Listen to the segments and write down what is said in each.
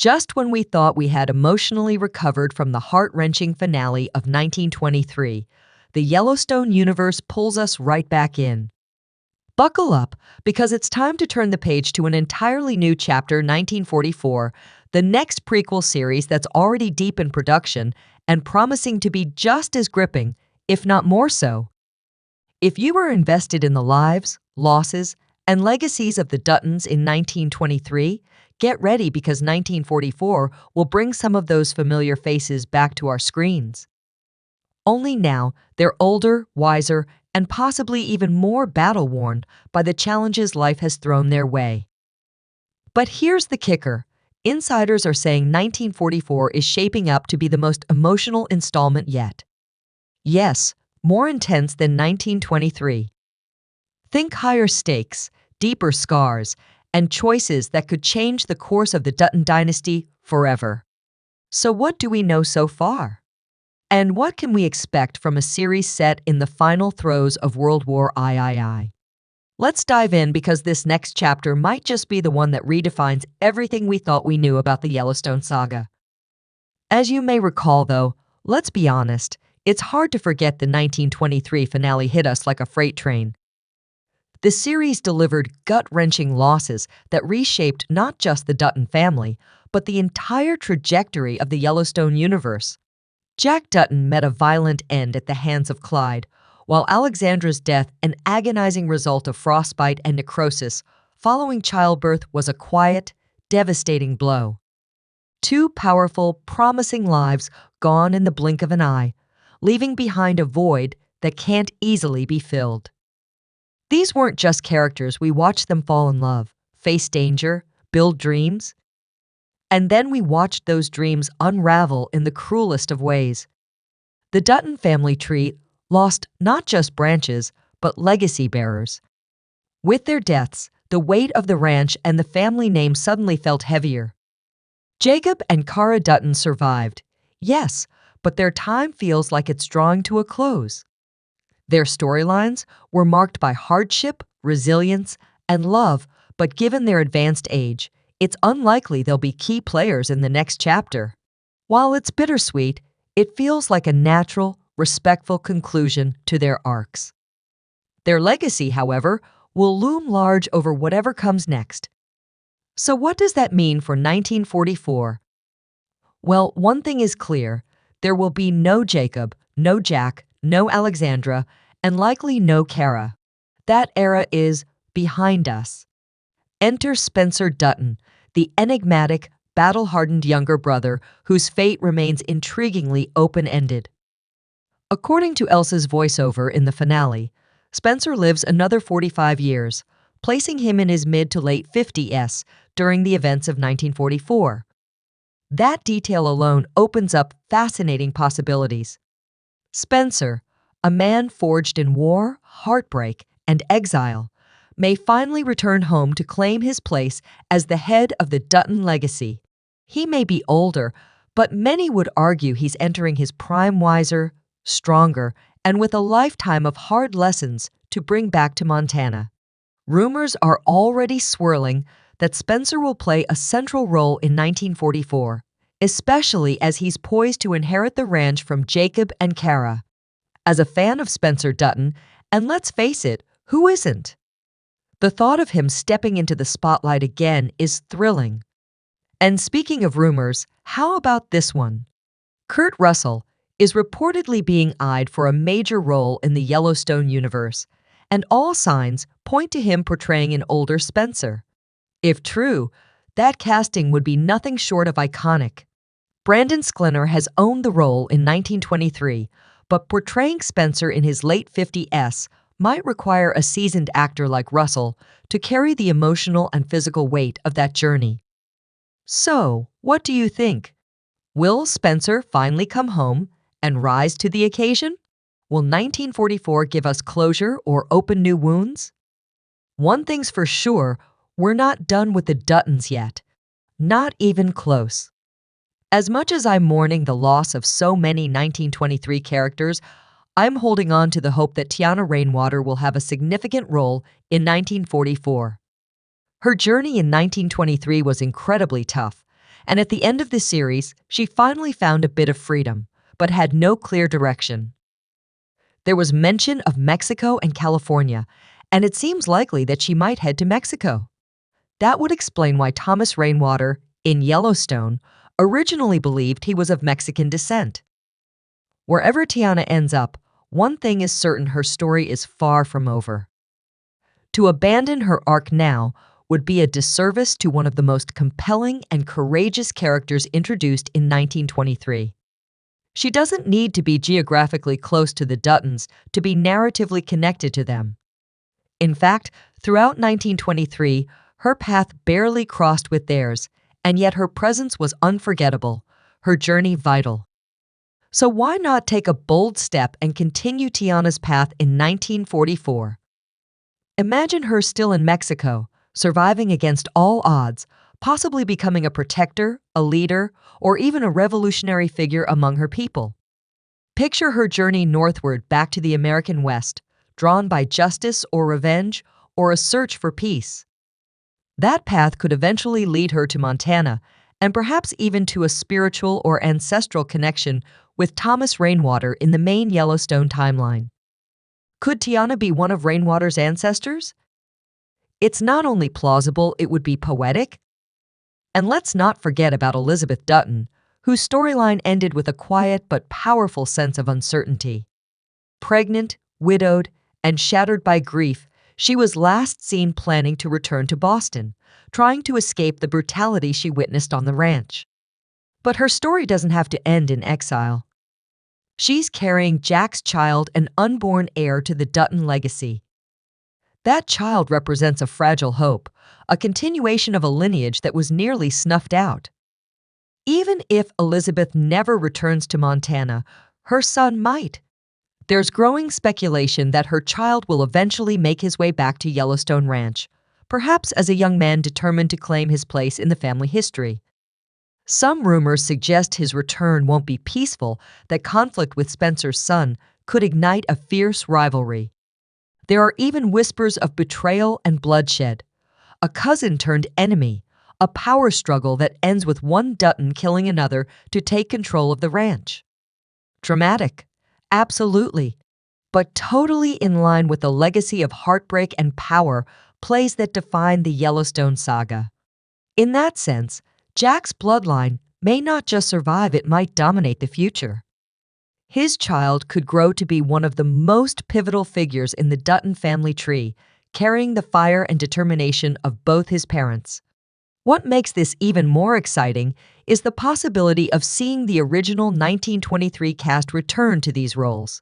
Just when we thought we had emotionally recovered from the heart-wrenching finale of 1923, the Yellowstone universe pulls us right back in. Buckle up, because it's time to turn the page to an entirely new chapter, 1944, the next prequel series that's already deep in production and promising to be just as gripping, if not more so. If you were invested in the lives, losses, and legacies of the Duttons in 1923, get ready, because 1944 will bring some of those familiar faces back to our screens. Only now, they're older, wiser, and possibly even more battle-worn by the challenges life has thrown their way. But here's the kicker. Insiders are saying 1944 is shaping up to be the most emotional installment yet. Yes, more intense than 1923. Think higher stakes, deeper scars, and choices that could change the course of the Dutton dynasty forever. So what do we know so far? And what can we expect from a series set in the final throes of World War II? Let's dive in, because this next chapter might just be the one that redefines everything we thought we knew about the Yellowstone saga. As you may recall, though, let's be honest, it's hard to forget the 1923 finale hit us like a freight train. The series delivered gut-wrenching losses that reshaped not just the Dutton family, but the entire trajectory of the Yellowstone universe. Jack Dutton met a violent end at the hands of Clyde, while Alexandra's death, an agonizing result of frostbite and necrosis following childbirth, was a quiet, devastating blow. Two powerful, promising lives gone in the blink of an eye, leaving behind a void that can't easily be filled. These weren't just characters. We watched them fall in love, face danger, build dreams. And then we watched those dreams unravel in the cruelest of ways. The Dutton family tree lost not just branches, but legacy bearers. With their deaths, the weight of the ranch and the family name suddenly felt heavier. Jacob and Cara Dutton survived, yes, but their time feels like it's drawing to a close. Their storylines were marked by hardship, resilience, and love, but given their advanced age, it's unlikely they'll be key players in the next chapter. While it's bittersweet, it feels like a natural, respectful conclusion to their arcs. Their legacy, however, will loom large over whatever comes next. So what does that mean for 1944? Well, one thing is clear. There will be no Jacob, no Jack, no Alexandra, and likely no Cara. That era is behind us. Enter Spencer Dutton, the enigmatic, battle-hardened younger brother whose fate remains intriguingly open-ended. According to Elsa's voiceover in the finale, Spencer lives another 45 years, placing him in his mid to late 50s during the events of 1944. That detail alone opens up fascinating possibilities. Spencer, a man forged in war, heartbreak, and exile, may finally return home to claim his place as the head of the Dutton legacy. He may be older, but many would argue he's entering his prime, wiser, stronger, and with a lifetime of hard lessons to bring back to Montana. Rumors are already swirling that Spencer will play a central role in 1944, especially as he's poised to inherit the ranch from Jacob and Cara. As a fan of Spencer Dutton, and let's face it, who isn't? The thought of him stepping into the spotlight again is thrilling. And speaking of rumors, how about this one? Kurt Russell is reportedly being eyed for a major role in the Yellowstone universe, and all signs point to him portraying an older Spencer. If true, that casting would be nothing short of iconic. Brandon Sklenar has owned the role in 1923, but portraying Spencer in his late 50s might require a seasoned actor like Russell to carry the emotional and physical weight of that journey. So, what do you think? Will Spencer finally come home and rise to the occasion? Will 1944 give us closure or open new wounds? One thing's for sure, we're not done with the Duttons yet. Not even close. As much as I'm mourning the loss of so many 1923 characters, I'm holding on to the hope that Tiana Rainwater will have a significant role in 1944. Her journey in 1923 was incredibly tough, and at the end of the series, she finally found a bit of freedom, but had no clear direction. There was mention of Mexico and California, and it seems likely that she might head to Mexico. That would explain why Thomas Rainwater, in Yellowstone, originally believed he was of Mexican descent. Wherever Tiana ends up, one thing is certain: her story is far from over. To abandon her arc now would be a disservice to one of the most compelling and courageous characters introduced in 1923. She doesn't need to be geographically close to the Duttons to be narratively connected to them. In fact, throughout 1923, her path barely crossed with theirs, and yet her presence was unforgettable, her journey vital. So why not take a bold step and continue Tiana's path in 1944? Imagine her still in Mexico, surviving against all odds, possibly becoming a protector, a leader, or even a revolutionary figure among her people. Picture her journey northward back to the American West, drawn by justice or revenge or a search for peace. That path could eventually lead her to Montana, and perhaps even to a spiritual or ancestral connection with Thomas Rainwater in the main Yellowstone timeline. Could Tiana be one of Rainwater's ancestors? It's not only plausible, it would be poetic. And let's not forget about Elizabeth Dutton, whose storyline ended with a quiet but powerful sense of uncertainty. Pregnant, widowed, and shattered by grief, she was last seen planning to return to Boston, trying to escape the brutality she witnessed on the ranch. But her story doesn't have to end in exile. She's carrying Jack's child, an unborn heir to the Dutton legacy. That child represents a fragile hope, a continuation of a lineage that was nearly snuffed out. Even if Elizabeth never returns to Montana, her son might. There's growing speculation that her child will eventually make his way back to Yellowstone Ranch, perhaps as a young man determined to claim his place in the family history. Some rumors suggest his return won't be peaceful, that conflict with Spencer's son could ignite a fierce rivalry. There are even whispers of betrayal and bloodshed, a cousin turned enemy, a power struggle that ends with one Dutton killing another to take control of the ranch. Dramatic, absolutely, but totally in line with the legacy of heartbreak and power plays that define the Yellowstone saga. In that sense, Jack's bloodline may not just survive, it might dominate the future. His child could grow to be one of the most pivotal figures in the Dutton family tree, carrying the fire and determination of both his parents. What makes this even more exciting is the possibility of seeing the original 1923 cast return to these roles.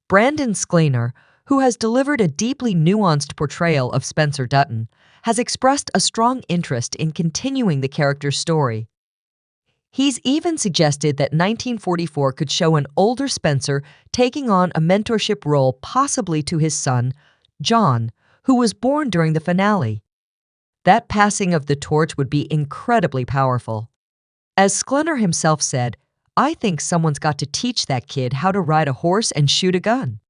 Brandon Sklenar, who has delivered a deeply nuanced portrayal of Spencer Dutton, has expressed a strong interest in continuing the character's story. He's even suggested that 1944 could show an older Spencer taking on a mentorship role, possibly to his son, John, who was born during the finale. That passing of the torch would be incredibly powerful. As Sklenar himself said, "I think someone's got to teach that kid how to ride a horse and shoot a gun."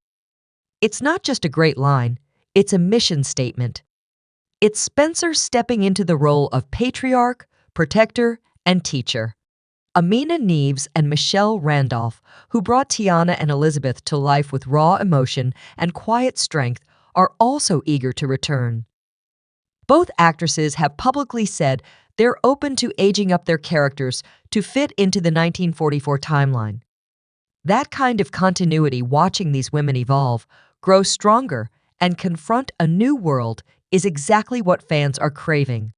It's not just a great line, it's a mission statement. It's Spencer stepping into the role of patriarch, protector, and teacher. Amina Neves and Michelle Randolph, who brought Tiana and Elizabeth to life with raw emotion and quiet strength, are also eager to return. Both actresses have publicly said they're open to aging up their characters to fit into the 1944 timeline. That kind of continuity, watching these women evolve, grow stronger, and confront a new world, is exactly what fans are craving.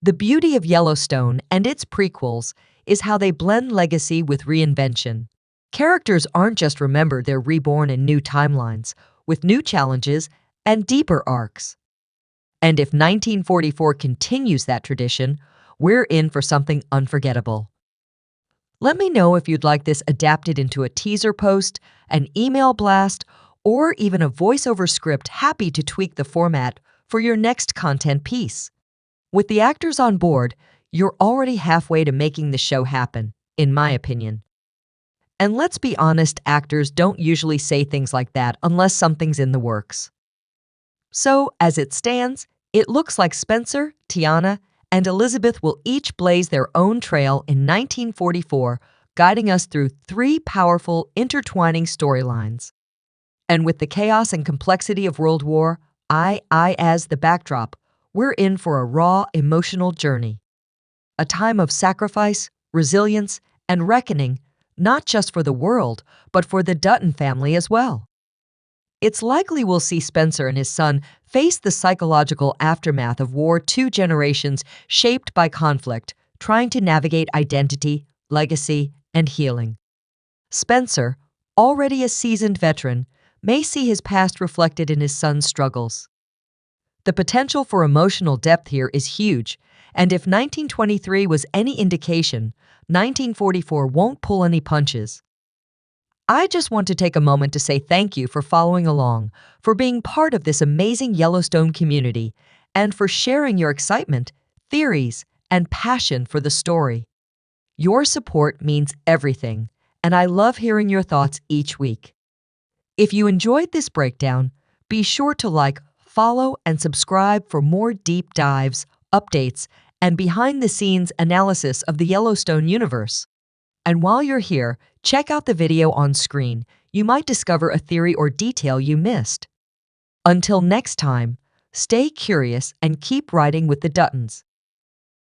The beauty of Yellowstone and its prequels is how they blend legacy with reinvention. Characters aren't just remembered, they're reborn in new timelines, with new challenges and deeper arcs. And if 1944 continues that tradition, we're in for something unforgettable. Let me know if you'd like this adapted into a teaser post, an email blast, or even a voiceover script. Happy to tweak the format for your next content piece. With the actors on board, you're already halfway to making the show happen, in my opinion. And let's be honest, actors don't usually say things like that unless something's in the works. So, as it stands, it looks like Spencer, Tiana, and Elizabeth will each blaze their own trail in 1944, guiding us through three powerful, intertwining storylines. And with the chaos and complexity of World War I as the backdrop, we're in for a raw, emotional journey. A time of sacrifice, resilience, and reckoning, not just for the world, but for the Dutton family as well. It's likely we'll see Spencer and his son face the psychological aftermath of war, two generations shaped by conflict, trying to navigate identity, legacy, and healing. Spencer, already a seasoned veteran, may see his past reflected in his son's struggles. The potential for emotional depth here is huge, and if 1923 was any indication, 1944 won't pull any punches. I just want to take a moment to say thank you for following along, for being part of this amazing Yellowstone community, and for sharing your excitement, theories, and passion for the story. Your support means everything, and I love hearing your thoughts each week. If you enjoyed this breakdown, be sure to like, follow, and subscribe for more deep dives, updates, and behind-the-scenes analysis of the Yellowstone universe. And while you're here, check out the video on screen. You might discover a theory or detail you missed. Until next time, stay curious and keep riding with the Duttons.